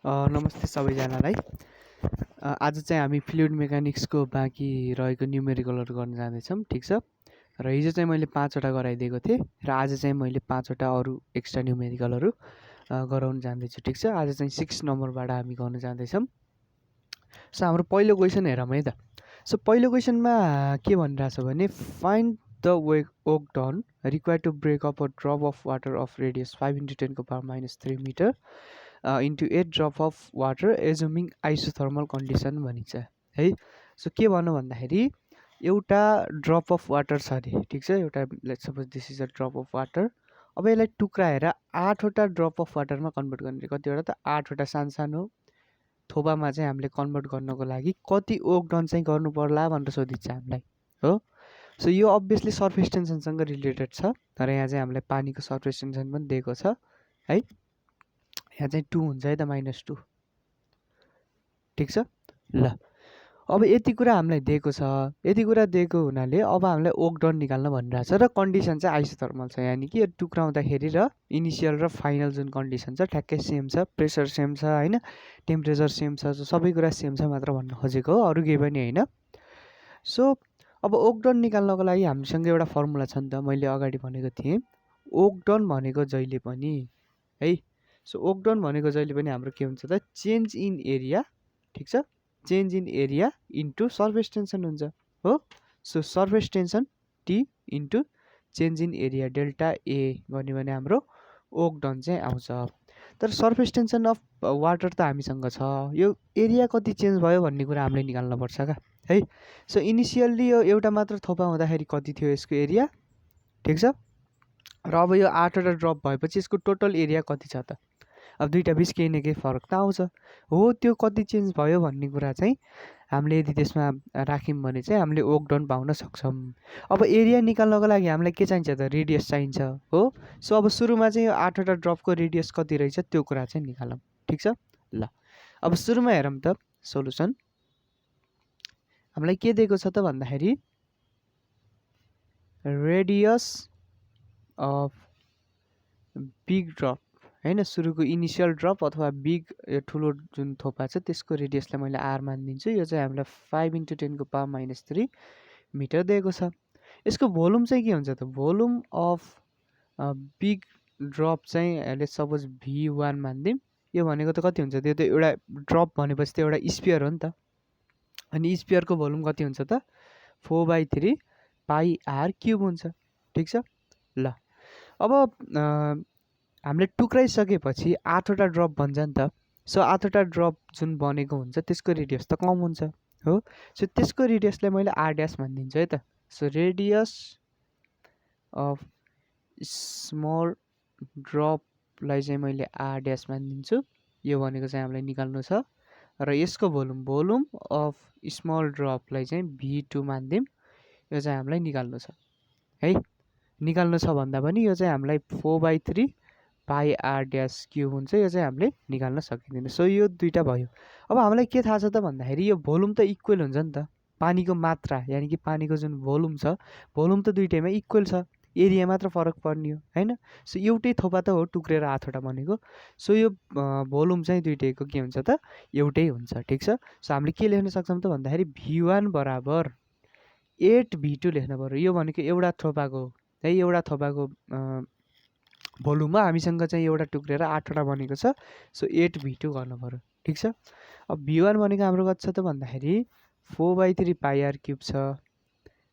नमस्ते सबैजनालाई। आज चाहिँ हामी फ्लुइड मेकानिक्सको बाँकी रहेको न्युमेरिकलहरू गर्न जाँदैछौँ, ठिक छ। र हिजो चाहिँ मैले 5वटा गराइदिएको थिएँ र आज चाहिँ मैले 5वटा अरू एक्स्ट्रा न्युमेरिकलहरू गराउन जाँदैछु, ठिक छ। आज चाहिँ 6 नम्बरबाट हामी गर्न जाँदैछौँ। सो हाम्रो पहिलो क्वेसन हेरौँ है त। सो पहिलो क्वेसनमा के भनिरहेछ भने find the work done required to break up a drop of water of radius 5 × 10⁻³ metre into 8 drop of water assuming isothermal condition भनिन्छ है। सो के भन्नु भन्दाखेरि एउटा ड्रप अफ वाटर छ अरे, ठिक छ। एउटा let's suppose this is a drop of water. अब यसलाई टुक्राएर 8वटा ड्रप अफ वाटरमा कन्भर्ट गर्ने। कतिवटा त 8वटा सानो सानो थोपामा चाहिँ हामीले कन्भर्ट गर्नको लागि कति वर्क डन चाहिँ गर्नु पर्ला भनेर सोधिन्छ हामीलाई, हो। सो यो अभियसली सर्फेस टेन्सनसँग रिलेटेड छ, तर यहाँ चाहिँ हामीलाई पानीको सर्फेस टेन्सन पनि दिएको छ है। यहाँ चाहिँ 2 हुन्छ है त, -2, ठिक छ। ल अब यति कुरा हामीलाई दिएको छ। यति कुरा दिएको हुनाले अब हामीलाई वर्क डन निकाल्न भनिरहेछ र कन्डिसन चाहिँ आइसोथर्मल छ, यानि कि यो टुक्राउँदाखेरि र इनिसियल र फाइनल जुन कन्डिसन छ ठ्याक्कै सेम छ। प्रेसर सेम छ होइन, टेम्परेचर सेम छ, सबै कुरा सेम छ मात्र भन्न खोजेको हो, अरू केही पनि होइन। सो अब वर्क डन निकाल्नको लागि हामीसँग एउटा फर्मुला छ नि त, मैले अगाडि भनेको थिएँ। वर्क डन भनेको जहिले पनि है, सो वर्क डन भनेको जहिले पनि हाम्रो के हुन्छ त, चेन्ज इन एरिया, ठिक छ। Change in area into surface tension हुन्छ, हो। So surface tension T into change in area delta A गर्ने भने हाम्रो वर्क डन चाहिँ आउँछ। तर सर्फेस टेन्सन अफ वाटर त हामीसँग छ, यो एरिया कति चेन्ज भयो भन्ने कुरा हामीले निकाल्नुपर्छ क्या है। सो इनिसियल्ली यो एउटा मात्र थोपा हुँदाखेरि कति थियो यसको एरिया, ठिक छ। र अब यो 8वटा ड्रप भएपछि यसको टोटल एरिया कति छ त। अब दुईवटा बिच केही न केही फरक त आउँछ, हो। त्यो कति चेन्ज भयो भन्ने कुरा चाहिँ हामीले यदि त्यसमा राख्यौँ भने चाहिँ हामीले वर्क डन पाउन सक्छौँ। अब एरिया निकाल्नको लागि हामीलाई के चाहिन्छ त, रेडियस चाहिन्छ, हो। सो अब सुरुमा चाहिँ यो 8वटा ड्रपको रेडियस कति रहेछ त्यो कुरा चाहिँ निकालौँ, ठिक छ। ल अब सुरुमा हेरौँ त सोलुसन। हामीलाई के दिएको छ त भन्दाखेरि रेडियस अफ बिग ड्रप होइन, सुरुको इनिसियल ड्रप अथवा बिग ठुलो जुन थोपा छ त्यसको रेडियसलाई मैले आर मानिदिन्छु। यो चाहिँ हामीलाई 5 × 10⁻³ मिटर दिएको छ। यसको भोल्युम चाहिँ के हुन्छ त, भोल्युम अफ बिग ड्रप चाहिँ लेट्स सपोज V1 मानिदिउँ। यो भनेको त कति हुन्छ, त्यो त एउटा ड्रप भनेपछि त एउटा स्पियर हो नि त, अनि स्पियरको भोल्युम कति हुन्छ त 4/3 πr³ हुन्छ, ठिक छ। ल अब हामीले टुक्राइसकेपछि 8वटा ड्रप बन्छ नि त। सो 8वटा ड्रप जुन बनेको हुन्छ त्यसको रेडियस त कम हुन्छ, हो। सो त्यसको रेडियसलाई मैले आर ड्यास भनिदिन्छु है त। सो रेडियस अफ स्मल ड्रपलाई चाहिँ मैले आर ड्यास मानिदिन्छु। यो भनेको चाहिँ हामीलाई निकाल्नु छ। र यसको भोल्युम अफ स्मल ड्रपलाई चाहिँ V2 मानिदिउँ। यो चाहिँ हामीलाई निकाल्नु छ है। निकाल्नु छ भन्दा पनि यो चाहिँ हामीलाई 4/3 πr⁻³ हुन्छ, यो चाहिँ हामीले निकाल्न सकिँदैन। सो यो दुईवटा भयो। अब हामीलाई के थाहा छ त भन्दाखेरि यो भोल्युम त इक्वल हुन्छ नि त, पानीको मात्रा यानि कि पानीको जुन भोल्युम छ, भोल्युम त दुइटैमा इक्वल छ, एरिया मात्र फरक पर्ने हो होइन। सो एउटै थोपा त हो टुक्रेर 8वटा बनेको। सो यो भोल्युम चाहिँ दुइटैको के हुन्छ त, एउटै हुन्छ, ठिक छ। सो हामीले के लेख्न सक्छौँ त भन्दाखेरि V1 बराबर 8V2 लेख्न पर्यो। यो भनेको एउटा थोपाको है, एउटा थोपाको भोल्युममा हामीसँग चाहिँ एउटा टुक्रेर 8वटा बनेको छ। सो 8V2 गर्नु पर्यो, ठिक छ। अब V1 भनेको हाम्रो कति छ त भन्दाखेरि 4/3 πr³ छ।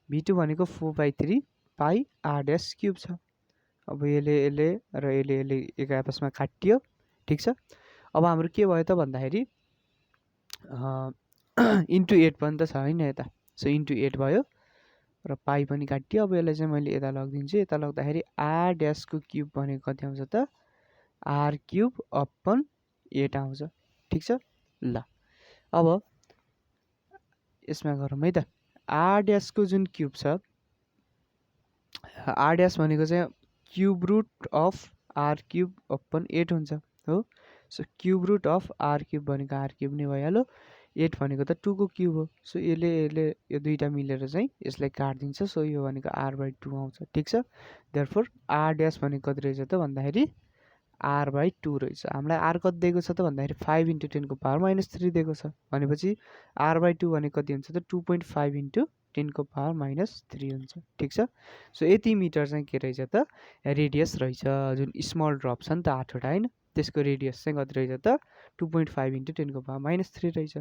V2 भनेको 4/3 πr⁻³ छ। अब यसले र यसले एक आपसमा काटियो, ठिक छ। अब हाम्रो के भयो त भन्दाखेरि इन्टु 8 पनि त छ होइन यता। सो इन्टु 8 भयो र पाई पनि काटियो। अब यसलाई चाहिँ मैले यता लगिदिन्छु। यता लग्दाखेरि r⁻³ भनेको कति आउँछ त, r³/8 आउँछ, ठिक छ। ल अब यसमा गरौँ है त। r⁻को जुन क्युब छ, r⁻ भनेको चाहिँ क्युब रुट अफ r³/8 हुन्छ, हो। So cube root of r³ भनेको r³ नै भइहाल्यो। 8 भनेको त 2 को क्युब हो। सो यसले यो दुईवटा मिलेर चाहिँ यसलाई काटिदिन्छ। सो यो भनेको r/2 आउँछ, ठिक छ। देयरफोर r⁻ भनेको कति रहेछ त भन्दाखेरि r/2 रहेछ। हामीलाई r कति दिएको छ त भन्दाखेरि 5 × 10⁻³ दिएको छ। भनेपछि r/2 भनेको कति हुन्छ त 2.5 × 10⁻³ हुन्छ। ठिक छ। सो यति मिटर चाहिँ के रहेछ त रेडियस रहेछ, जुन स्मल ड्रप छ नि त 8वटा होइन, त्यसको रेडियस चाहिँ कति रहेछ त 2.5 × 10⁻³ रहेछ।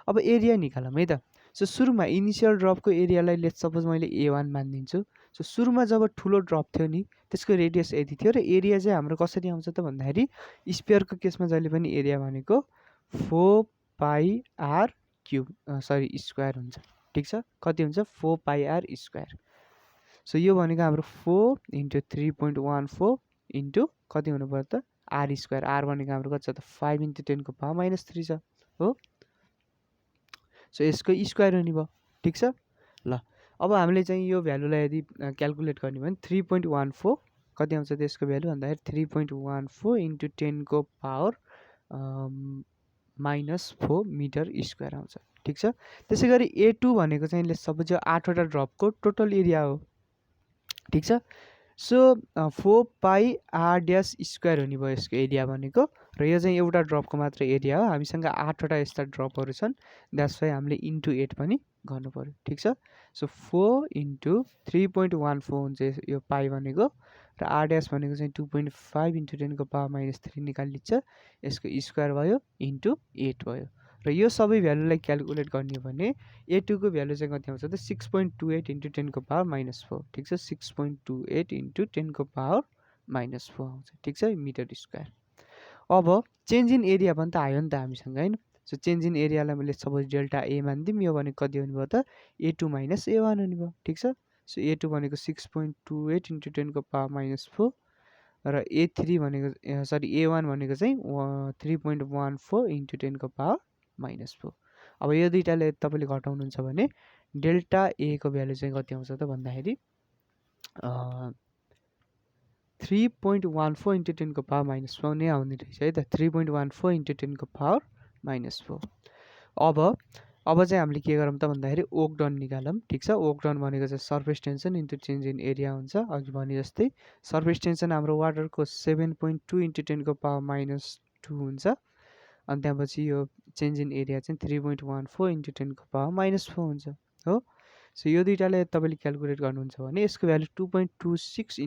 अब एरिया निकालौँ है त। सो सुरुमा इनिसियल ड्रपको एरियालाई लेट्स सपोज मैले A1 मानिदिन्छु। सो सुरुमा जब ठुलो ड्रप थियो नि त्यसको रेडियस यति थियो र एरिया चाहिँ हाम्रो कसरी आउँछ त भन्दाखेरि स्पियरको केसमा जहिले पनि एरिया भनेको 4πr³ हुन्छ। ठिक छ। कति हुन्छ 4πr²। सो यो भनेको हाम्रो 4 × 3.14 इन्टु कति हुनु पर्यो त r²। r भनेको हाम्रो कति छ त 5 × 10⁻³ छ हो। सो यसको स्क्वायर हुने भयो। ठिक छ। ल अब हामीले चाहिँ यो भ्यालुलाई यदि क्यालकुलेट गर्ने भने 3.14 कति आउँछ त यसको भ्यालु भन्दाखेरि 3.14 इन्टु 10⁻⁻⁴ मिटर² आउँछ। ठिक छ। त्यसै गरी A2 भनेको चाहिँ सपोज यो 8वटा ड्रपको टोटल एरिया हो। ठिक छ। सो 4πr² हुने भयो यसको एरिया भनेको, र यो चाहिँ एउटा ड्रपको मात्र एरिया हो। हामीसँग 8वटा यस्ता ड्रपहरू छन्, द्याट्स वाइ हामीले इन्टु 8 पनि गर्नु पर्यो। ठिक छ। सो 4 × 3.14 हुन्छ यो पाई भनेको, र r' भनेको चाहिँ 2.5 × 10⁻³ निकालिन्छ। यसको स्क्वायर भयो इन्टु 8 भयो, र यो सबै भ्यालुलाई क्यालकुलेट गर्ने हो भने A2 को भ्यालु चाहिँ कति आउँछ त 6.28 × 10⁻⁴। ठिक छ। 6.28 × 10⁻⁴ आउँछ। ठिक छ मिटर²। अब चेन्ज इन एरिया पनि त आयो नि त हामीसँग होइन। सो चेन्ज इन एरियालाई मैले सपोज डेल्टा ए मानिदिउँ। यो भनेको कति हुने भयो त A2 - A1 हुने भयो। ठिक छ। सो A2 भनेको 6.28 × 10⁻⁴, र A3 भनेको A1 भनेको चाहिँ 3.14 × 10⁻⁴। अब यो दुईटाले तपाईँले घटाउनुहुन्छ भने डेल्टा ए को भ्यालु चाहिँ कति आउँछ त भन्दाखेरि 3.14 × 10⁻⁴ नै आउने रहेछ है त। 3.14 × 10⁻⁴। अब चाहिँ हामीले के गरौँ त भन्दाखेरि ओक डन निकालौँ। ठिक छ। ओक डन भनेको चाहिँ surface tension into change in area हुन्छ। अघि भने जस्तै सर्फेस टेन्सन हाम्रो वाटरको 7.2 × 10⁻² हुन्छ। अनि त्यसपछि यो चेन्ज इन एरिया चाहिँ 3.14 × 10⁻⁴ हुन्छ हो। सो यो दुईटाले तपाईँले क्यालकुलेट गर्नुहुन्छ भने यसको भ्यालु 2.26 ×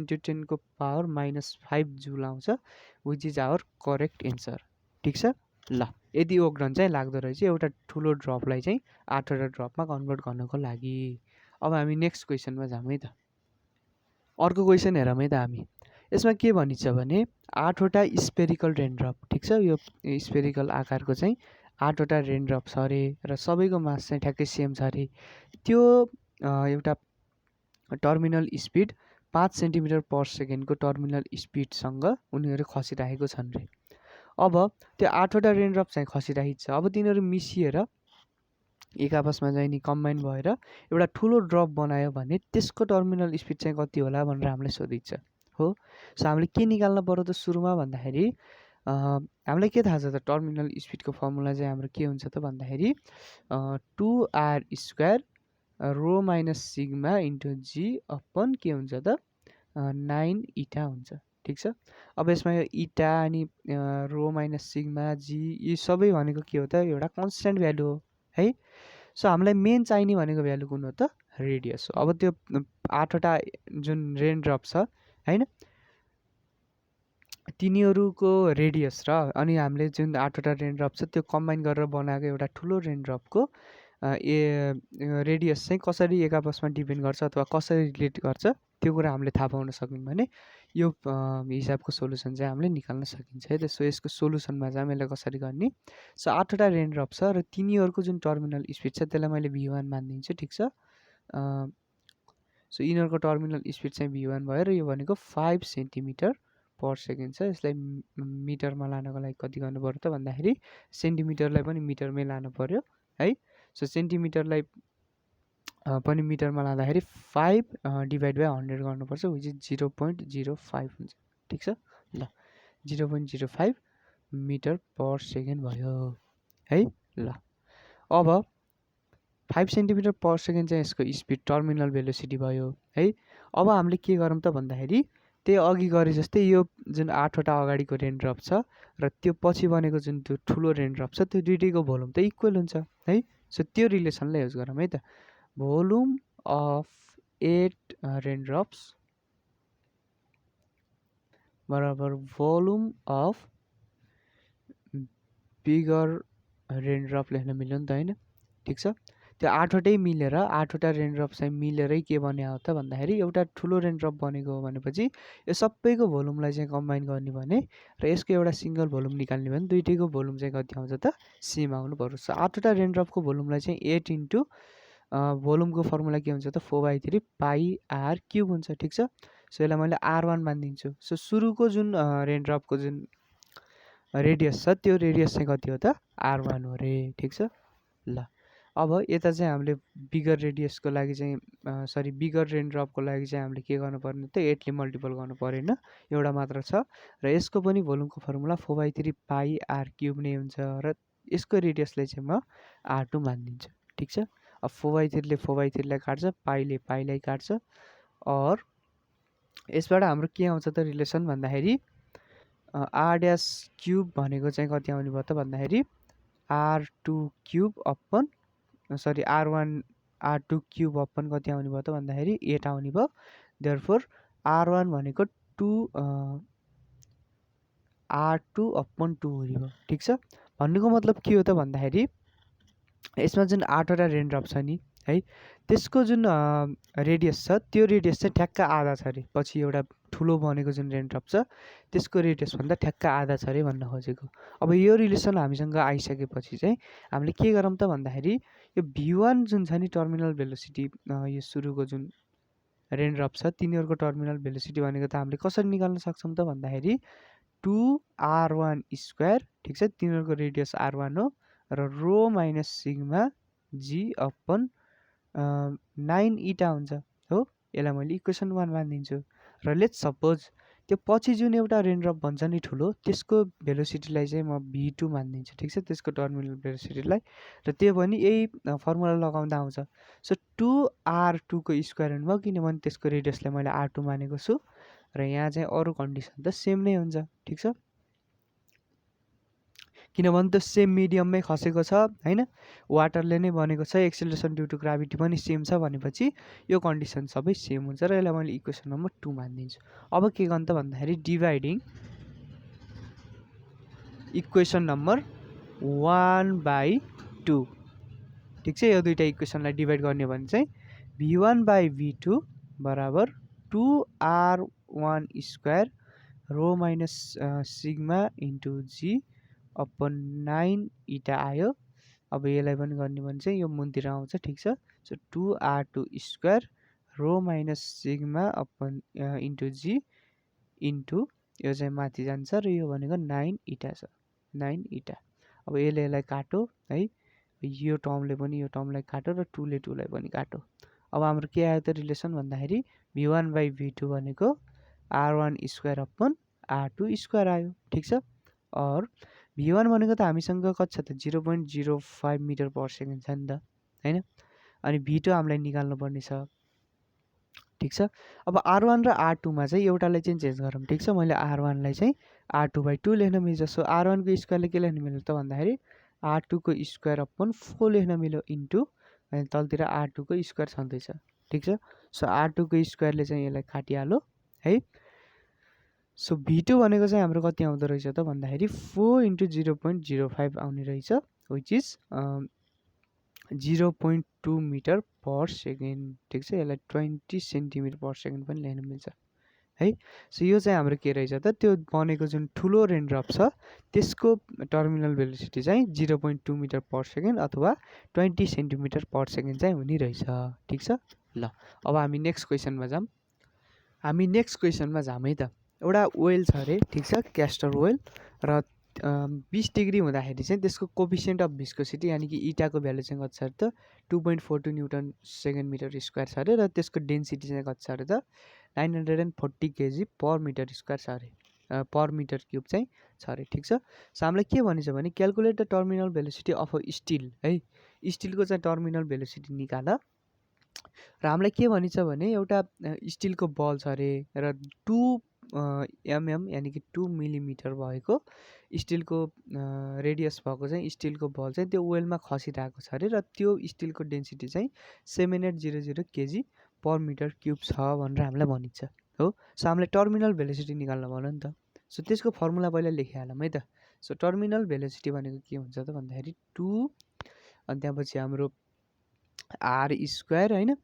10⁻⁵ जुल आउँछ, which is our correct answer. ठिक छ। ल यदि ओक्डन चाहिँ लाग्दो रहेछ एउटा ठुलो ड्रपलाई चाहिँ 8वटा ड्रपमा कन्भर्ट गर्नको लागि। अब हामी नेक्स्ट क्वेसनमा जाउँ है त। अर्को क्वेसन हेरौँ है त हामी। यसमा के भनिन्छ भने 8वटा स्पेरिकल रेनड्रप। ठिक छ। यो स्पेरिकल आकारको चाहिँ 8वटा रेनड्रप छ अरे, र सबैको मास चाहिँ ठ्याक्कै सेम छ अरे। त्यो एउटा टर्मिनल स्पिड 5 सेन्टिमिटर/सेकेन्ड को टर्मिनल स्पिडसँग उनीहरू खसिरहेको छन् रे। अब त्यो 8वटा रेनड्रप चाहिँ खसिरहेको छ। अब तिनीहरू मिसिएर एक आपसमा चाहिँ नि कम्बाइन भएर एउटा ठुलो ड्रप बनायो भने त्यसको टर्मिनल स्पिड चाहिँ कति होला भनेर हामीलाई सोधिन्छ हो। सो हामीले के निकाल्नु पर्यो त सुरुमा भन्दाखेरि हामीलाई के थाहा छ त टर्मिनल स्पिडको फर्मुला चाहिँ हाम्रो के हुन्छ त भन्दाखेरि 2r² ρ - सिग्मा इन्टु जी अपन के हुन्छ त 9 इटा हुन्छ। ठिक छ। अब यसमा यो इटा अनि ρ - सिग्मा जी यी सबै भनेको के हो त एउटा कन्सटेन्ट भ्यालु हो है। सो हामीलाई मेन चाहिने भनेको भ्यालु कुन हो त रेडियस हो। अब त्यो 8वटा जुन रेनड्रप छ होइन तिनीहरूको रेडियस र अनि हामीले जुन 8वटा रेनड्रप छ त्यो कम्बाइन गरेर बनाएको एउटा ठुलो रेनड्रपको रेडियस चाहिँ कसरी एक आपसमा डिपेन्ड गर्छ अथवा कसरी रिलेट गर्छ त्यो कुरा हामीले थाहा पाउन सक्यौँ भने यो हिसाबको सोलुसन चाहिँ हामीले निकाल्न सकिन्छ है त। सो यसको सोलुसनमा चाहिँ हामीले कसरी गर्ने। सो 8वटा रेनड्रप छ र तिनीहरूको जुन टर्मिनल स्पिड छ त्यसलाई मैले v1 मानिदिन्छु। ठिक छ। सो यिनीहरूको टर्मिनल स्पिड चाहिँ v1 भयो, र यो भनेको 5 सेन्टिमिटर/सेकेन्ड छ। यसलाई मिटरमा लानको लागि कति गर्नु पर्यो त भन्दाखेरि सेन्टिमिटरलाई पनि मिटरमै लानु पर्यो है। सो सेन्टिमिटरलाई पनि मिटरमा लाँदाखेरि 5 / 100 गर्नुपर्छ, विच इज 0.05 हुन्छ। ठिक छ। ल 0.05 मिटर/सेकेन्ड भयो है। ल अब 5 सेन्टिमिटर/सेकेन्ड चाहिँ यसको स्पिड टर्मिनल भेलोसिटी भयो है। अब हामीले के गरौँ त भन्दाखेरि त्यही अघि गरे जस्तै यो जुन 8वटा अगाडिको रेनड्रप छ र त्यो पछि बनेको जुन त्यो ठुलो रेनड्रप छ त्यो दुइटैको भोल्युम त इक्वल हुन्छ है। सो त्यो रिलेसनलाई युज गरौँ है त। भोल्युम अफ 8 रेनड्रप्स बराबर भोल्युम अफ बिगर रेनड्रप लेख्न मिल्यो नि त होइन, ठिक छ। त्यो 8वटै मिलेर 8वटा रेनड्रप चाहिँ मिलेरै के बन्यो त भन्दाखेरि एउटा ठुलो रेनड्रप बनेको हो भनेपछि यो सबैको भोल्युमलाई चाहिँ कम्बाइन गर्ने भने र यसको एउटा सिङ्गल भोल्युम निकाल्ने भने दुइटैको भोल्युम चाहिँ कति आउँछ त सेम आउनु पर्यो। सो 8वटा रेनड्रपको भोल्युमलाई चाहिँ 8 इन्टु भोल्युमको फर्मुला के हुन्छ त 4/3 पाई आर क्युब हुन्छ, ठिक छ। सो यसलाई मैले R1 मानिदिन्छु। सो सुरुको जुन रेनड्रपको जुन रेडियस छ त्यो रेडियस चाहिँ कति हो त R1 हो रे, ठिक छ। ल अब यता चाहिँ हामीले बिगर रेडियसको लागि चाहिँ सरी बिगर रेनड्रपको लागि चाहिँ हामीले के गर्नुपर्ने त 8ले मल्टिपल गर्नु परेन, एउटा मात्र छ र यसको पनि भोल्युमको फर्मुला 4/3 पाई आर क्युब नै हुन्छ र यसको रेडियसलाई चाहिँ म R2 मानिदिन्छु, ठिक छ। अब 4/3ले 4/3लाई काट्छ, पाईले पाईलाई काट्छ और यसबाट हाम्रो के आउँछ त रिलेसन भन्दाखेरि आर ड्यास क्युब भनेको चाहिँ कति आउने भयो त भन्दाखेरि R2 cube upon sorry R2 cube upon कति आउने भयो त भन्दाखेरि 8 आउने भयो। देयरफोर R1 भनेको R2 अपन 2 हुने भयो, ठिक छ। भन्नुको मतलब के हो त भन्दाखेरि यसमा जुन 8वटा रेनड्रप छ नि है त्यसको जुन रेडियस छ त्यो रेडियस चाहिँ ठ्याक्क आधा छ अरे, पछि एउटा ठुलो बनेको जुन रेनड्रप छ त्यसको रेडियसभन्दा ठ्याक्क आधा छ अरे भन्न खोजेको। अब यो रिलेसन हामीसँग आइसकेपछि चाहिँ हामीले के गरौँ त भन्दाखेरि यो V1 जुन छ नि टर्मिनल भेलोसिटी यो सुरुको जुन रेनड्रप छ तिनीहरूको टर्मिनल भेलोसिटी भनेको त हामीले कसरी निकाल्न सक्छौँ त भन्दाखेरि 2R1 स्क्वायर, ठिक छ, तिनीहरूको रेडियस R1 हो र रो माइनस सिग्मा जी अपन 9 इटा हुन्छ हो। यसलाई मैले इक्वेसन 1 मानिदिन्छु र लेट्स सपोज त्यो पछि जुन एउटा रेनड्रप भन्छ नि ठुलो त्यसको भेलोसिटीलाई चाहिँ म V2 मानिदिन्छु, ठिक छ, त्यसको टर्मिनल भेलोसिटीलाई र त्यो पनि यही फर्मुला लगाउँदा आउँछ। सो 2R2 को स्क्वायर हुनुभयो किनभने त्यसको रेडियसलाई मैले R2 मानेको छु र यहाँ चाहिँ अरू कन्डिसन त सेम नै हुन्छ, ठिक छ, किनभने त सेम मिडियममै खसेको छ होइन, वाटरले नै बनेको छ, एक्सेलरेसन ड्यु टु ग्राभिटी पनि सेम छ भनेपछि यो कन्डिसन सबै सेम हुन्छ र यसलाई मैले इक्वेसन नम्बर 2 मानिदिन्छु। अब के गर्नु त भन्दाखेरि डिभाइडिङ इक्वेसन नम्बर 1/2, ठिक छ। यो दुईवटा इक्वेसनलाई डिभाइड गर्ने भने चाहिँ V1/V2 बराबर 2R1 square rho minus sigma into जी अपन 9 इटा आयो। अब यसलाई पनि गर्ने भने चाहिँ यो मुनतिर आउँछ, ठिक छ। So 2R2 square rho minus sigma upon into जी इन्टु यो चाहिँ माथि जान्छ र यो भनेको 9 इटा छ, 9 इटा। अब यसलाई काटो है, यो टर्मले पनि यो टर्मलाई काटो र 2ले 2लाई पनि काटो। अब हाम्रो के आयो त रिलेसन भन्दाखेरि V1/V2 भनेको R1 square upon R2 square आयो, ठिक छ। और V1 भनेको त हामीसँग कति छ त 0.05 मिटर पर सेकेन्ड छ नि त होइन, अनि V2 हामीलाई निकाल्नु पर्ने छ, ठिक छ। अब R1 र R2 मा चाहिँ एउटालाई चाहिँ चेन्ज गरौँ, ठिक छ। मैले R1 लाई चाहिँ R2/2 लेख्न मिल्छ। सो R1 को स्क्वायरले के लेख्न मिल्यो त भन्दाखेरि R2 को स्क्वायर अपन 4 लेख्न मिल्यो इन्टु अनि तलतिर R2 को स्क्वायर छँदैछ, ठिक छ। सो R2 को स्क्वायरले चाहिँ यसलाई काटिहाल्यो है। सो V2 भनेको चाहिँ हाम्रो कति आउँदो रहेछ त भन्दाखेरि 4 इन्टु 0.05 आउने रहेछ which is 0.2 metre per second, ठिक छ। यसलाई 20 सेन्टिमिटर पर सेकेन्ड पनि लेख्न मिल्छ है। सो यो चाहिँ हाम्रो के रहेछ त त्यो बनेको जुन ठुलो रेनड्रप छ त्यसको टर्मिनल भेलोसिटी चाहिँ 0.2 मिटर पर सेकेन्ड अथवा 20 सेन्टिमिटर पर सेकेन्ड चाहिँ हुने रहेछ, ठिक छ। ल अब हामी नेक्स्ट क्वेसनमा जाऊँ। हामी नेक्स्ट क्वेसनमा जाऊँ है त। एउटा ओइल छ अरे, ठिक छ, क्यास्टर ओइल र 20 डिग्री हुँदाखेरि चाहिँ त्यसको कोफिसियन्ट अफ भिस्कोसिटी यानि कि इटाको भ्यालु चाहिँ कति छ अरे त 2.42 न्युटन सेकेन्ड मिटर स्क्वायर छ अरे र त्यसको डेन्सिटी चाहिँ कति छ अरे त 940 केजी पर मिटर स्क्वायर छ अरे, पर मिटर क्युब चाहिँ छ अरे, ठिक छ। सो हामीलाई के भनिन्छ भने calculate the terminal velocity of a still है, स्टिलको चाहिँ टर्मिनल भेलोसिटी निकाल र हामीलाई के भनिन्छ भने एउटा स्टिलको बल छ अरे र 2 एमएम यानि कि 2 मिलिमिटर भएको स्टिलको रेडियस भएको चाहिँ स्टिलको बल चाहिँ त्यो वेलमा खसिरहेको छ अरे र त्यो स्टिलको डेन्सिटी चाहिँ 7800 केजी पर मिटर क्युब छ भनेर हामीलाई भनिन्छ हो। सो हामीले टर्मिनल भेलोसिटी निकाल्न भन्यो नि त। सो त्यसको फर्मुला पहिला लेखिहालौँ है त। सो टर्मिनल भेलोसिटी भनेको के हुन्छ त भन्दाखेरि 2 अनि त्यहाँपछि हाम्रो आर स्क्वायर होइन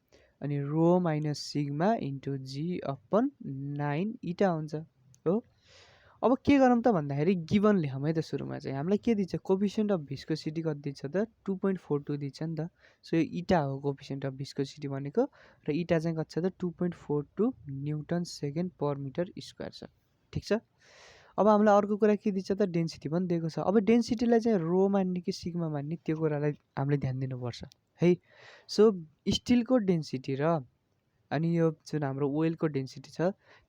अनि रो माइनस सिग्मा इन्टु जी अपन 9 इटा हुन्छ हो। अब के गरौँ त भन्दाखेरि गिभन लेखौँ है त। सुरुमा चाहिँ हामीलाई के दिन्छ कोफिसिएन्ट अफ भिस्कोसिटी कति दिन्छ त 2.42 दिन्छ नि त। सो यो इटा हो कोफिसिएन्ट अफ भिस्कोसिटी भनेको र इटा चाहिँ कति छ त 2.42 newton second per metre square छ। ठिक छ। अब हामीलाई अर्को कुरा के दिन्छ त डेन्सिटी पनि दिएको छ। अब डेन्सिटीलाई चाहिँ रो मान्ने कि सिग्मा मान्ने त्यो कुरालाई हामीले ध्यान दिनुपर्छ है। सो स्टिलको डेन्सिटी र अनि यो जुन हाम्रो ओइलको डेन्सिटी छ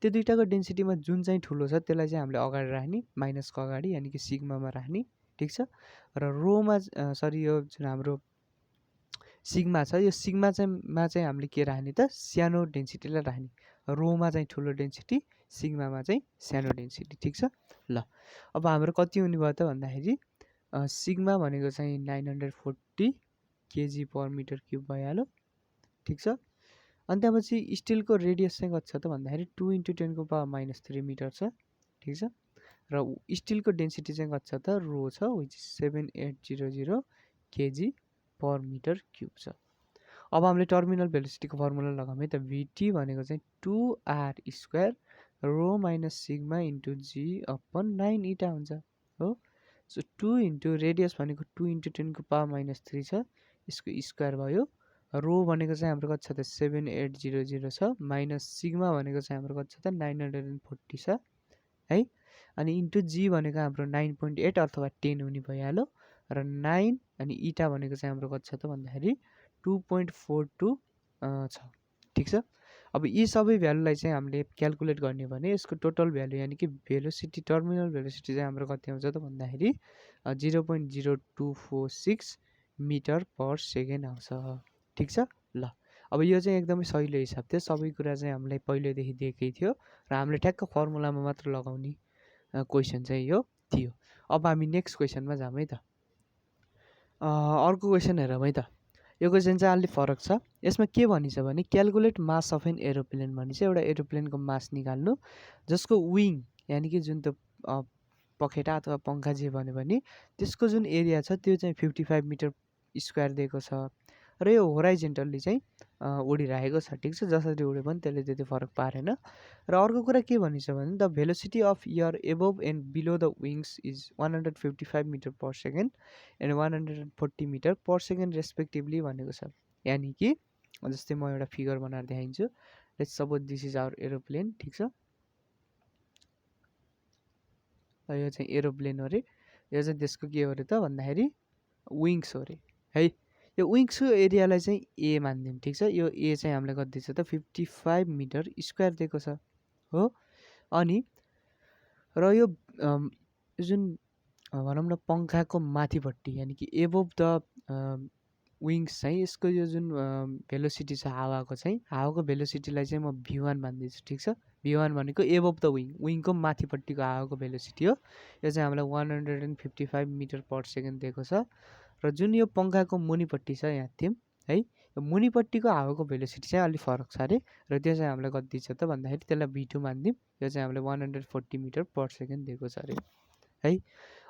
त्यो दुइटाको डेन्सिटीमा जुन चाहिँ ठुलो छ त्यसलाई चाहिँ हामीले अगाडि राख्ने माइनसको अगाडि यानि कि सिग्मामा राख्ने। ठिक छ। र रोमा सरी यो जुन हाम्रो सिग्मा छ यो सिग्मा चाहिँ हामीले के राख्ने त सानो डेन्सिटीलाई राख्ने। रोमा चाहिँ ठुलो डेन्सिटी सिग्मामा चाहिँ सानो डेन्सिटी। ठिक छ। ल अब हाम्रो कति हुने भयो त भन्दाखेरि सिग्मा भनेको चाहिँ 940 केजी पर मिटर क्युब भइहाल्यो। ठिक छ। अनि त्यहाँपछि स्टिलको रेडियस चाहिँ कति छ त भन्दाखेरि 2 × 10⁻³ मिटर छ। ठिक छ। र स्टिलको डेन्सिटी चाहिँ कति छ त रो छ which is 7800 KG per metre cube छ। अब हामीले टर्मिनल भेलोसिटीको फर्मुला लगाऊँ है त। भिटी भनेको चाहिँ 2r square rho minus sigma into जी अपन 9 इटा हुन्छ हो। सो 2 इन्टु रेडियस भनेको 2 × 10⁻³ छ यसको स्क्वायर भयो। रो भनेको चाहिँ हाम्रो कति छ त 7800 छ माइनस सिग्मा भनेको चाहिँ हाम्रो कति छ त 940 छ है। अनि इन्टु जी भनेको हाम्रो 9.8 अथवा 10 हुने भइहाल्यो र 9 अनि इटा भनेको चाहिँ हाम्रो कति छ त भन्दाखेरि 2.42 छ। ठिक छ। अब यी सबै भ्यालुलाई चाहिँ हामीले क्यालकुलेट गर्ने भने यसको टोटल भ्यालु यानि कि भेलोसिटी टर्मिनल भेलोसिटी चाहिँ हाम्रो कति आउँछ त भन्दाखेरि 0.0246 मिटर पर सेकेन्ड आउँछ। ठिक छ। ल अब यो चाहिँ एकदमै सजिलो हिसाब थियो। सबै कुरा चाहिँ हामीलाई पहिल्यैदेखि दिएकै थियो र हामीले ठ्याक्क फर्मुलामा मात्र लगाउने क्वेसन चाहिँ यो थियो। अब हामी नेक्स्ट क्वेसनमा जाऊँ है त। अर्को क्वेसन हेरौँ है त। यो क्वेसन चाहिँ अलि फरक छ। यसमा के भनिन्छ भने calculate mass of an aeroplane भनिन्छ। एउटा एरोप्लेनको मास निकाल्नु जसको विङ यानि कि जुन त्यो पखेटा अथवा पङ्खा जे भन्यो भने त्यसको जुन एरिया छ त्यो चाहिँ 55 मिटर स्क्वायर दिएको छ र यो होराइजेन्टल्ली चाहिँ उडिरहेको छ। ठिक छ। जसरी उड्यो पनि त्यसले त्यति फरक पारेन। र अर्को कुरा के भनिन्छ भने the velocity of air above and below the wings is 155 metre per second and 140 metre per second respectively भनेको छ। यानि कि जस्तै म एउटा फिगर बनाएर देखाइन्छु। Let's suppose this is our aeroplane. ठिक छ। यो चाहिँ एरोप्लेन हो अरे। यो चाहिँ त्यसको के हो अरे त भन्दाखेरि विङ्स हो अरे है। यो विङ्सको एरियालाई चाहिँ ए मानिदिउँ। ठिक छ। यो ए चाहिँ हामीलाई कति दिएको छ त 55 मिटर स्क्वायर दिएको छ हो। अनि र यो जुन भनौँ न पङ्खाको माथिपट्टि यानि कि एबोभ द विङ्स चाहिँ यसको यो जुन भेलोसिटी छ हावाको चाहिँ हावाको भेलोसिटीलाई चाहिँ म v1 मानिदिन्छु। ठिक छ। v1 भनेको एबोभ द विङको माथिपट्टिको हावाको भेलोसिटी हो। यो चाहिँ हामीलाई 155 मिटर पर सेकेन्ड दिएको छ। र जुन यो पङ्खाको मुनिपट्टि छ यहाँ थियौँ है। यो मुनिपट्टिको हावाको भेलोसिटी चाहिँ अलिक फरक छ अरे र त्यो चाहिँ हामीलाई कति दिन्छ त भन्दाखेरि त्यसलाई v2 मानिदिउँ। यो चाहिँ हामीलाई 140 मिटर पर सेकेन्ड दिएको छ अरे है।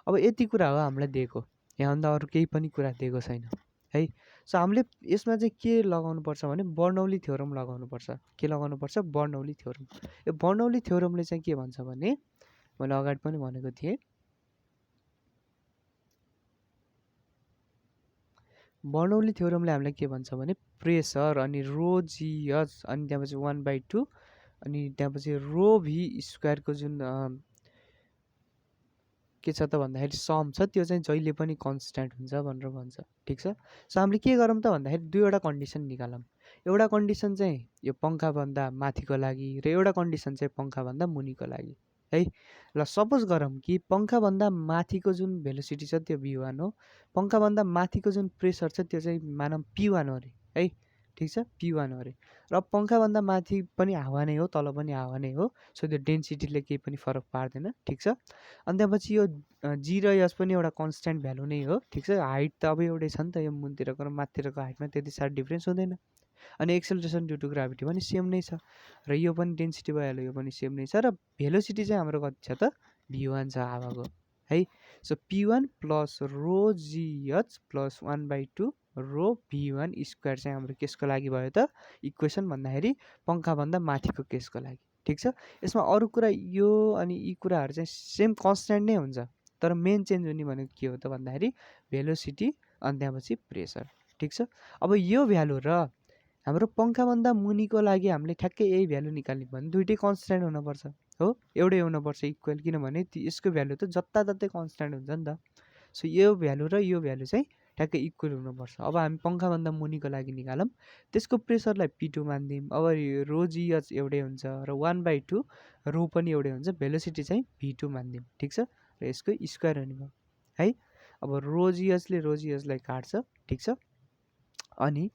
अब यति कुरा हो हामीलाई दिएको। यहाँभन्दा अरू केही पनि कुरा दिएको छैन है। सो हामीले यसमा चाहिँ के लगाउनु पर्छ भने बर्नौली थ्योरम लगाउनु पर्छ। के लगाउनु पर्छ बर्नौली थ्योरम। यो बर्नौली थ्योरमले चाहिँ के भन्छ भने मैले अगाडि पनि भनेको थिएँ बर्नौली थ्योरमले हामीलाई के भन्छ भने प्रेसर अनि रो जीएच अनि त्यहाँपछि 1/2 अनि त्यहाँपछि रो भी स्क्वायरको जुन के छ त भन्दाखेरि सम छ त्यो चाहिँ जहिले पनि कन्स्ट्यान्ट हुन्छ भनेर भन्छ। ठिक छ। सो हामीले के गरौँ त भन्दाखेरि दुईवटा कन्डिसन निकालौँ। एउटा कन्डिसन चाहिँ यो पङ्खाभन्दा माथिको लागि र एउटा कन्डिसन चाहिँ पङ्खाभन्दा मुनिको लागि है। ल सपोज गरौँ कि पङ्खाभन्दा माथिको जुन भेलोसिटी छ त्यो v1 हो। पङ्खाभन्दा माथिको जुन प्रेसर छ त्यो चाहिँ मानौँ p1 हो अरे है। ठिक छ, P1 हो अरे। र पंखाभन्दा माथि पनि हावा नै हो, तल पनि हावा नै हो, सो त्यो डेन्सिटीले केही पनि फरक पार्दैन, ठिक छ। अनि त्यसपछि यो जी र एच पनि एउटा कन्स्ट्यान्ट भ्यालु नै हो, ठिक छ। हाइट त अब एउटै छ नि त, यो मुनतिरको र माथितिरको हाइटमा त्यति साह्रो डिफ्रेन्स हुँदैन। अनि एक्सेलरेसन ड्यु टु ग्राभिटी पनि सेम नै छ, र यो पनि डेन्सिटी भइहाल्यो, यो पनि सेम नै छ, र भेलोसिटी चाहिँ हाम्रो कति छ त v1 छ हावाको है। सो P1 प्लस रो GH प्लस 1/2 रो V1 स्क्वायर चाहिँ हाम्रो केसको लागि भयो त इक्वेसन भन्दाखेरि पंखाभन्दा माथिको केसको लागि, ठिक छ। यसमा अरू कुरा यो अनि यी कुराहरू चाहिँ सेम कन्स्ट्यान्ट नै हुन्छ, तर मेन चेन्ज हुने भनेको के हो त भन्दाखेरि भेलोसिटी अनि त्यसपछि प्रेसर, ठिक छ। अब यो भ्यालु र हाम्रो पंखाभन्दा मुनिको लागि हामीले ठ्याक्कै यही भ्यालु निकाल्ने भने दुइटै कन्स्ट्यान्ट हुनुपर्छ हो, एउटै हुनुपर्छ इक्वल, किनभने यसको भ्यालु त जताततै कन्स्ट्यान्ट हुन्छ नि त। सो यो भ्यालु र यो भ्यालु चाहिँ ठ्याक्कै इक्वल हुनुपर्छ। अब हामी पंखाभन्दा मुनिको लागि निकालौँ, त्यसको प्रेसरलाई P2 मानिदिउँ। अब रो GH एउटै हुन्छ र 1/2 रो पनि एउटै हुन्छ, भेलोसिटी चाहिँ V2 मानिदिउँ, ठिक छ। र यसको स्क्वायर हुने भयो है। अब रो GH ले रो GH लाई काट्छ, ठिक छ। अनि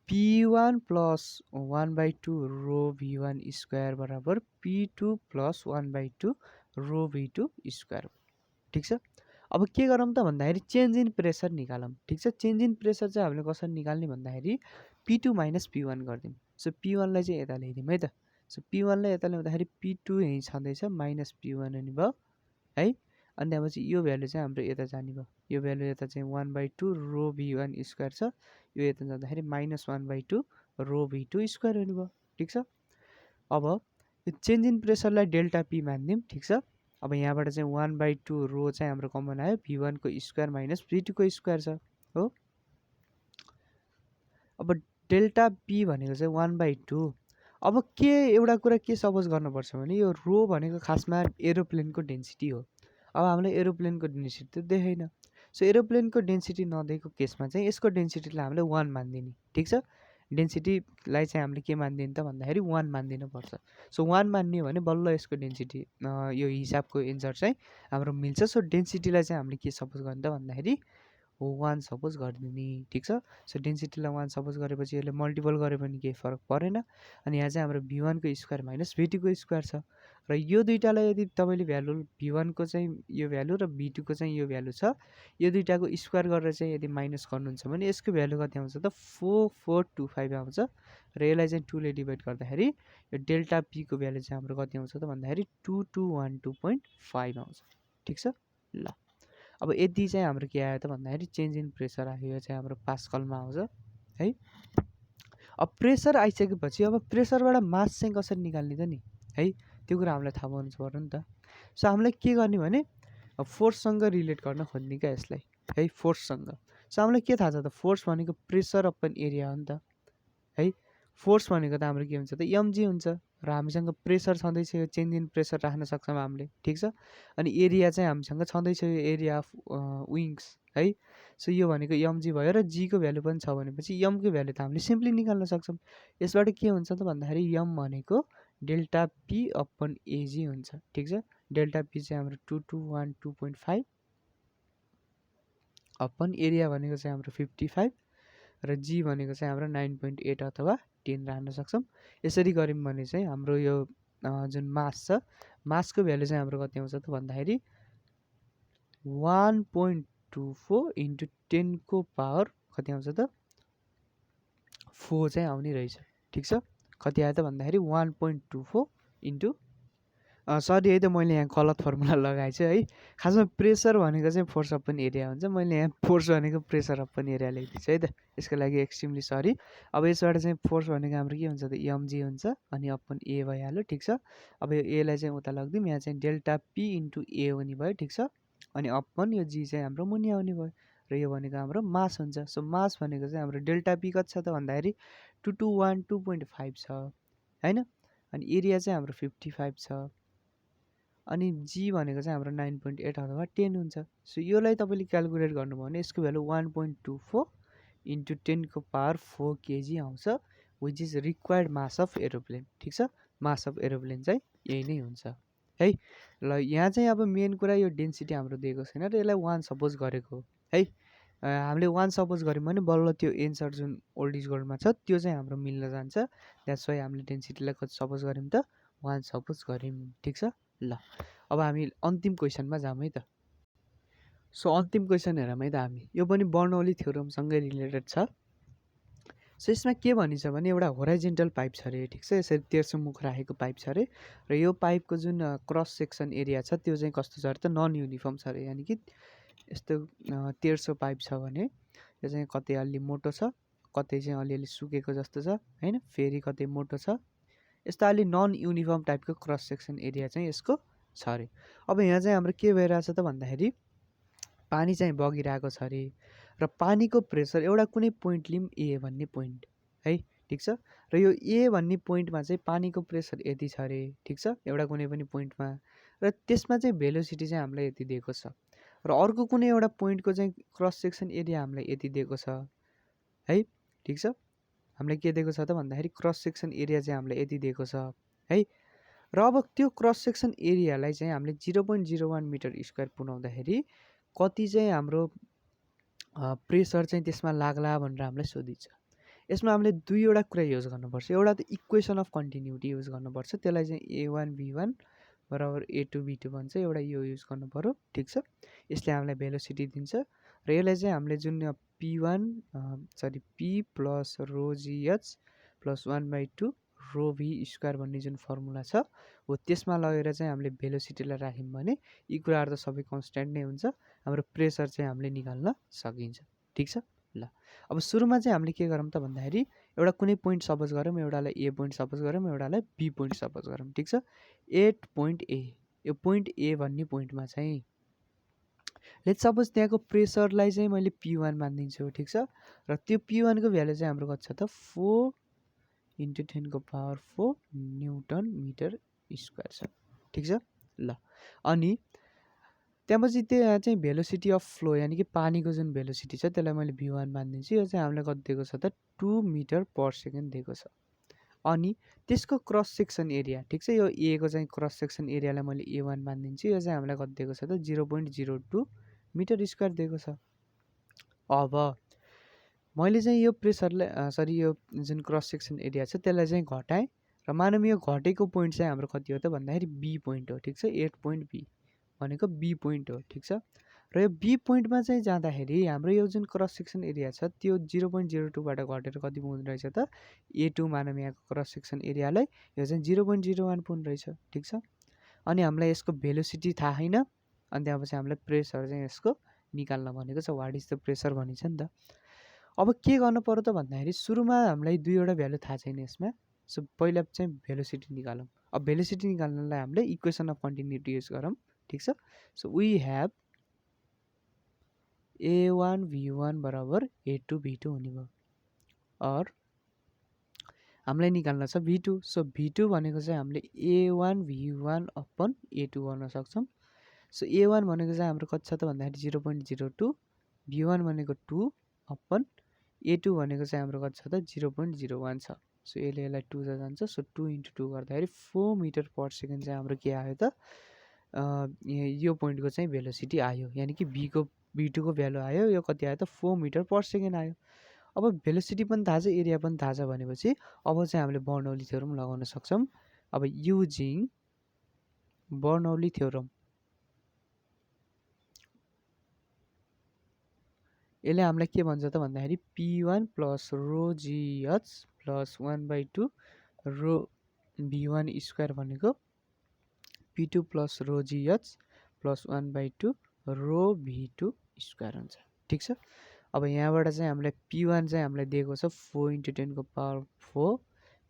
P1 प्लस 1/2 रो V1 स्क्वायर बराबर P2 प्लस 1/2 रो V2 स्क्वायर, ठिक छ। अब के गरौँ त भन्दाखेरि चेन्ज इन प्रेसर निकालौँ, ठिक छ। चेन्ज इन प्रेसर चाहिँ हामीले कसरी निकाल्ने भन्दाखेरि P2 माइनस P1 गरिदिउँ। सो P1 लाई चाहिँ यता ल्याइदिउँ है त। सो P1 लाई यता ल्याउँदाखेरि P2 यहीँ छँदैछ, माइनस P1 हुने भयो है। अनि त्यसपछि यो भ्यालु चाहिँ हाम्रो यता जाने भयो, यो भ्यालु यता चाहिँ 1/2 रो V1 स्क्वायर छ, यो यता जाँदाखेरि माइनस 1/2 रो V2 स्क्वायर हुने भयो, ठिक छ। अब यो चेन्ज इन प्रेसरलाई डेल्टा P मानिदिउँ, ठिक छ। अब यहाँबाट चाहिँ 1/2 रो चाहिँ हाम्रो कमन आयो, V1 को स्क्वायर माइनस V2 को स्क्वायर छ हो। अब डेल्टा P भनेको चाहिँ 1/2। अब के एउटा कुरा के सपोज गर्नुपर्छ भने यो रो भनेको खासमा एरोप्लेनको डेन्सिटी हो। अब हामीलाई एरोप्लेनको डेन्सिटी त देखेन, सो एरोप्लेनको डेन्सिटी नदिएको केसमा चाहिँ यसको डेन्सिटीलाई हामीले 1 मानिदिने, ठिक छ। डेन्सिटीलाई चाहिँ हामीले के मानिदिने त भन्दाखेरि 1 मानिदिनु पर्छ। सो 1 मानियो भने बल्ल यसको डेन्सिटी यो हिसाबको एन्सर चाहिँ हाम्रो मिल्छ। सो डेन्सिटीलाई चाहिँ हामीले के सपोज गर्ने त भन्दाखेरि 1 सपोज गरिदिने, ठिक छ। सो डेन्सिटीलाई 1 सपोज गरेपछि यसले मल्टिपल गऱ्यो भने केही फरक परेन। अनि यहाँ चाहिँ हाम्रो V1 को स्क्वायर माइनस V2 को स्क्वायर छ, र यो दुइटालाई यदि तपाईँले भ्यालु V1 को चाहिँ यो भ्यालु र V2 को चाहिँ यो भ्यालु छ, यो दुइटाको स्क्वायर गरेर चाहिँ यदि माइनस गर्नुहुन्छ भने यसको भ्यालु कति आउँछ त 4425 आउँछ, र यसलाई चाहिँ 2 ले डिभाइड गर्दाखेरि यो डेल्टा P को भ्यालु चाहिँ हाम्रो कति आउँछ त भन्दाखेरि 2212.5 आउँछ, ठिक छ। ल अब यति चाहिँ हाम्रो के आयो त भन्दाखेरि चेन्ज इन प्रेसर आयो, यो चाहिँ हाम्रो पास्कलमा आउँछ है। अब प्रेसर आइसकेपछि अब प्रेसरबाट मास चाहिँ कसरी निकाल्ने त नि है, त्यो कुरा हामीलाई थाहा पाउनु पर्यो नि त। सो हामीलाई के गर्ने भने फोर्ससँग रिलेट गर्न खोज्ने क्या यसलाई है, फोर्ससँग। सो हामीलाई के थाहा छ त, फोर्स भनेको प्रेसर अपन एरिया हो नि त है। फोर्स भनेको त हाम्रो के हुन्छ त mg हुन्छ, र हामीसँग प्रेसर छँदैछ, यो चेन्ज इन प्रेसर राख्न सक्छौँ हामीले, ठिक छ। अनि एरिया चाहिँ हामीसँग छँदैछ, यो एरिया अफ विङ्स है। सो यो भनेको mg भयो, र g को भ्यालु पनि छ भनेपछि m को भ्यालु त हामीले सिम्पली निकाल्न सक्छौँ। यसबाट के हुन्छ त भन्दाखेरि m भनेको डेल्टा P अपन एजी हुन्छ, ठिक छ। डेल्टा P चाहिँ हाम्रो 2212.5 अपन एरिया भनेको चाहिँ हाम्रो 55, र जी भनेको चाहिँ हाम्रो 9.8 अथवा 10 राख्न सक्छौँ। यसरी गऱ्यौँ भने चाहिँ हाम्रो यो जुन मास छ, मासको भ्यालु चाहिँ हाम्रो कति आउँछ त भन्दाखेरि 1.24 इन्टु 10 को पावर कति आउँछ त 4 चाहिँ आउने रहेछ, ठिक छ। कति आयो त भन्दाखेरि 1.24 इन्टु सरी है त, मैले यहाँ गलत फर्मुला लगाएछु है। खासमा प्रेसर भनेको चाहिँ फोर्स अपन एरिया हुन्छ, मैले यहाँ फोर्स भनेको प्रेसर अपन एरिया लेखिदिन्छु है त, यसको लागि एक्सट्रिमली सरी। अब यसबाट चाहिँ फोर्स भनेको हाम्रो के हुन्छ त mg हुन्छ, अनि अपन ए भइहाल्यो, ठिक छ। अब यो एलाई चाहिँ उता लगिदिउँ, यहाँ चाहिँ डेल्टा P इन्टु ए हुने भयो, ठिक छ। अनि अपन यो जी चाहिँ हाम्रो मुनि आउने भयो, र यो भनेको हाम्रो मास हुन्छ। सो मास भनेको चाहिँ हाम्रो डेल्टा P कति छ त भन्दाखेरि 2212.5 छ होइन। अनि एरिया चाहिँ हाम्रो 55 छ, अनि जी भनेको चाहिँ हाम्रो 9.8 अथवा 10 हुन्छ। सो योलाई तपाईँले क्यालकुलेट गर्नुभयो भने यसको भ्यालु 1.24 इन्टु 10 को पावर 4 kg आउँछ, which is required mass of aeroplane, ठिक छ। मास अफ एरोप्लेन चाहिँ यही नै हुन्छ है। ल यहाँ चाहिँ अब मेन कुरा यो डेन्सिटी हाम्रो दिएको छैन, र यसलाई 1 सपोज गरेको है। हामीले 1 सपोज गऱ्यौँ भने बल्ल त्यो एन्सर जुन ओल्ड इज गोल्डमा छ त्यो चाहिँ हाम्रो मिल्न जान्छ। द्याट्स वाइ हामीले डेन्सिटीलाई कति सपोज गऱ्यौँ त 1 सपोज गऱ्यौँ। ठिक छ ल। अब हामी अन्तिम क्वेसनमा जाऊँ है त। सो अन्तिम क्वेसन हेरौँ है त हामी। यो पनि बर्नौली थ्योरमसँगै रिलेटेड छ। सो यसमा के भनिन्छ भने एउटा होराइजेन्टल पाइप छ अरे। ठिक छ, यसरी तेर्सो मुख राखेको पाइप छ अरे र यो पाइपको जुन क्रस सेक्सन एरिया छ त्यो चाहिँ कस्तो छ अरे त नन युनिफर्म छ अरे। यानि कि यस्तो तेर्सो पाइप छ भने यो चाहिँ कतै अलि मोटो छ, कतै चाहिँ अलिअलि सुकेको जस्तो छ होइन, फेरि कतै मोटो छ। यस्तो अलि नन युनिफर्म टाइपको क्रस सेक्सन एरिया चाहिँ यसको छ अरे। अब यहाँ चाहिँ हाम्रो के भइरहेछ त भन्दाखेरि पानी चाहिँ बगिरहेको छ अरे र पानीको प्रेसर एउटा कुनै पोइन्ट लिउँ ए भन्ने पोइन्ट है। ठिक छ, र यो ए भन्ने पोइन्टमा चाहिँ पानीको प्रेसर यति छ अरे। ठिक छ, एउटा कुनै पनि पोइन्टमा, र त्यसमा चाहिँ भेलोसिटी चाहिँ हामीलाई यति दिएको छ, र अर्को कुनै एउटा पोइन्टको चाहिँ क्रस सेक्सन एरिया हामीलाई यति दिएको छ है। ठिक छ, हामीलाई के दिएको छ त भन्दाखेरि क्रस सेक्सन एरिया चाहिँ हामीलाई यति दिएको छ है। र अब त्यो क्रस सेक्सन एरियालाई चाहिँ हामीले 0.01 मिटर स्क्वायर पुर्याउँदाखेरि कति चाहिँ हाम्रो प्रेसर चाहिँ त्यसमा लाग्ला भनेर हामीलाई सोधिन्छ। यसमा हामीले दुईवटा कुरा युज गर्नुपर्छ। एउटा त इक्वेसन अफ कन्टिन्युटी युज गर्नुपर्छ, त्यसलाई चाहिँ A1V1 बराबर A2V2 भन्छ। एउटा यो युज गर्नु पऱ्यो। ठिक छ, यसले हामीलाई भेलोसिटी दिन्छ र यसलाई चाहिँ हामीले जुन P plus ρgh plus 1/2 ρv square भन्ने जुन फर्मुला छ हो त्यसमा लगेर चाहिँ हामीले भेलोसिटीलाई राख्यौँ भने यी कुराहरू त सबै कन्स्ट्यान्ट नै हुन्छ, हाम्रो प्रेसर चाहिँ हामीले निकाल्न सकिन्छ। ठिक छ ल। अब सुरुमा चाहिँ हामीले के गरौँ त भन्दाखेरि एउटा कुनै पोइन्ट सपोज गरौँ, एउटालाई ए पोइन्ट सपोज गरौँ, एउटालाई बी पोइन्ट सपोज गरौँ। ठिक छ, पोइन्ट ए, यो पोइन्ट ए भन्ने पोइन्टमा चाहिँ लेट्स सपोज त्यहाँको प्रेसरलाई चाहिँ मैले P1 मानिदिन्छु। ठिक छ, र त्यो P1 को भ्यालु चाहिँ हाम्रो कति छ त 4 × 10⁴ न्युटन मिटर स्क्वायर छ। ठिक छ ल। अनि त्यहाँपछि त्यहाँ चाहिँ भेलोसिटी अफ फ्लो यानि कि पानीको जुन भेलोसिटी छ त्यसलाई मैले V1 मानिदिन्छु। यो चाहिँ हामीलाई कति दिएको छ त 2 मिटर पर सेकेन्ड दिएको छ। अनि त्यसको क्रस सेक्सन एरिया, ठिक छ, यो ए को चाहिँ क्रस सेक्सन एरियालाई मैले A1 मानिदिन्छु। यो चाहिँ हामीलाई कति दिएको छ त 0.02 मिटर स्क्वायर दिएको छ। अब मैले चाहिँ यो प्रेसरलाई यो जुन क्रस सेक्सन एरिया छ त्यसलाई चाहिँ घटाएँ र मानौँ यो घटेको पोइन्ट चाहिँ हाम्रो कति हो त भन्दाखेरि बी पोइन्ट हो। ठिक छ, 8 पोइन्ट बी भनेको बी पोइन्ट हो। ठिक छ, र यो बी पोइन्टमा चाहिँ जाँदाखेरि हाम्रो यो जुन क्रस सेक्सन एरिया छ त्यो 0.02बाट घटेर कति पुग्दो रहेछ त A2 मानौँ यहाँको क्रस सेक्सन एरियालाई, यो चाहिँ 0.01 पुग्दो रहेछ। ठिक छ, अनि हामीलाई यसको भेलोसिटी थाहा छैन, अनि त्यहाँपछि हामीलाई प्रेसर चाहिँ यसको निकाल्न भनेको छ, वाट इज द प्रेसर भनिन्छ नि त। अब के गर्नु पर्यो त भन्दाखेरि सुरुमा हामीलाई दुईवटा भ्यालु थाहा छैन यसमा। सो पहिला चाहिँ भेलोसिटी निकालौँ। अब भेलोसिटी निकाल्नलाई हामीले इक्वेसन अफ कन्टिन्युटी युज गरौँ। ठिक छ, सो वी हेभ A1V1 बराबर A2V2 हुने भयो, और हामीलाई निकाल्न छ V2। सो V2 भनेको चाहिँ हामीले A1V1 अपन A2 गर्न सक्छौँ। सो A1 भनेको चाहिँ हाम्रो कति छ त भन्दाखेरि 0.02, V1 भनेको 2 अपन A2 भनेको चाहिँ हाम्रो कति छ त 0.01 छ। सो यसलाई 2 जान्छ। सो 2 × 2 गर्दाखेरि 4 मिटर पर सेकेन्ड चाहिँ हाम्रो के आयो त यो पोइन्टको चाहिँ भेलोसिटी आयो, यानि कि V2 को भ्यालु आयो। यो कति आयो त 4 मिटर पर सेकेन्ड आयो। अब भेलोसिटी पनि थाहा छ, एरिया पनि थाहा छ भनेपछि अब चाहिँ हामीले बर्नौली थ्योरम लगाउन सक्छौँ। अब युजिङ बर्नौली थ्योरम, यसले हामीलाई के भन्छ त भन्दाखेरि P1 plus ρgh plus 1/2 ρv1 square भनेको P2 plus ρgh plus 1/2 ρv2 square हुन्छ। ठिक छ, अब यहाँबाट चाहिँ हामीलाई P1 चाहिँ हामीलाई दिएको छ 4 × 10⁴,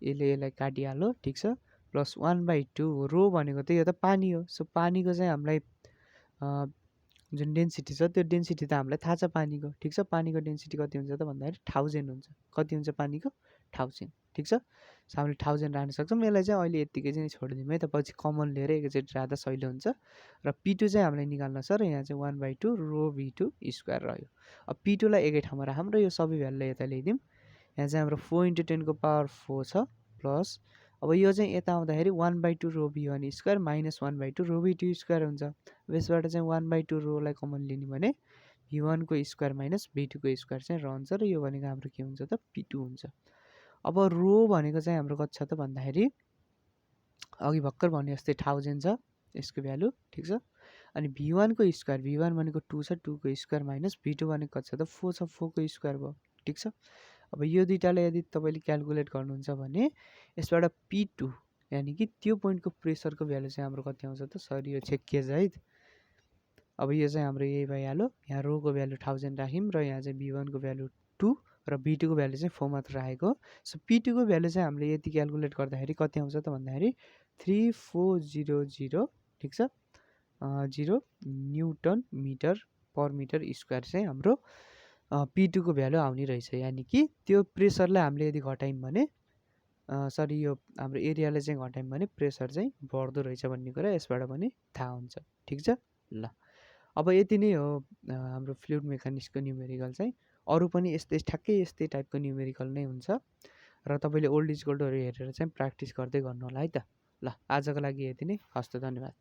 यसलाई काटिहाल्यो। ठिक छ, प्लस 1/2 रो भनेको त यो त पानी हो। सो पानीको चाहिँ हामीलाई जुन डेन्सिटी छ त्यो डेन्सिटी त हामीलाई थाहा छ पानीको। ठिक छ, पानीको डेन्सिटी कति हुन्छ त भन्दाखेरि 1000 हुन्छ। कति हुन्छ पानीको 1000। ठिक छ, सो हामीले 1000 राख्न सक्छौँ। यसलाई चाहिँ अहिले यत्तिकै चाहिँ छोडिदिउँ है त, पछि कमन लिएर एकचोटि राख्दा सहिलो हुन्छ। र P2 चाहिँ हामीलाई निकाल्न छ, र यहाँ चाहिँ 1/2 ρv2 स्क्वायर रह्यो। अब P2 लाई एकै ठाउँमा राखौँ र यो सबै भ्यालुलाई यता ल्याइदिउँ। यहाँ चाहिँ हाम्रो 4 × 10⁴ छ, प्लस अब यो चाहिँ यता आउँदाखेरि 1/2 ρv1 square minus 1/2 ρv2 square हुन्छ। यसबाट चाहिँ 1/2 रोलाई कमन लिने भने v1 को स्क्वायर माइनस v2 को स्क्वायर चाहिँ रहन्छ र यो भनेको हाम्रो के हुन्छ त p2 हुन्छ। अब रो भनेको चाहिँ हाम्रो कति छ त भन्दाखेरि अघि भर्खर भने जस्तै 1000 छ यसको भ्यालु, ठिक छ। अनि v1 को स्क्वायर, v1 भनेको 2 छ, 2 को स्क्वायर माइनस v2 भनेको कति छ त 4 छ, 4 को स्क्वायर भयो, ठिक छ। अब यो दुईटालाई यदि तपाईँले क्यालकुलेट गर्नुहुन्छ भने यसबाट p2 यानि कि त्यो पोइन्टको प्रेसरको भ्यालु चाहिँ हाम्रो कति आउँछ त सर यो छेकिएछ है। अब यो चाहिँ हाम्रो यही भइहाल्यो, यहाँ रोको भ्यालु 1000 राख्यौँ र यहाँ चाहिँ v1 को भ्यालु 2 र v2 को भ्यालु चाहिँ 4 मात्र राखेको। सो p2 को भ्यालु चाहिँ हामीले यति क्यालकुलेट गर्दाखेरि कति आउँछ त भन्दाखेरि 3400, ठिक छ, 0 newton metre per metre square चाहिँ हाम्रो p2 को भ्यालु आउने रहेछ। यानि कि त्यो प्रेसरलाई हामीले यदि घटायौँ भने सरी यो हाम्रो एरियालाई चाहिँ घटायौँ भने प्रेसर चाहिँ बढ्दो रहेछ भन्ने कुरा यसबाट पनि थाहा हुन्छ, ठिक छ। ल अब यति नै हो हाम्रो फ्लुइड मेकानिक्सको न्युमेरिकल चाहिँ। अरू पनि यस्तै ठ्याक्कै यस्तै टाइपको न्युमेरिकल नै हुन्छ र तपाईँले ओल्ड इज गोल्डहरू हेरेर चाहिँ प्र्याक्टिस गर्दै गर्नु होला है त। ल आजको लागि यति नै, हस्त, धन्यवाद।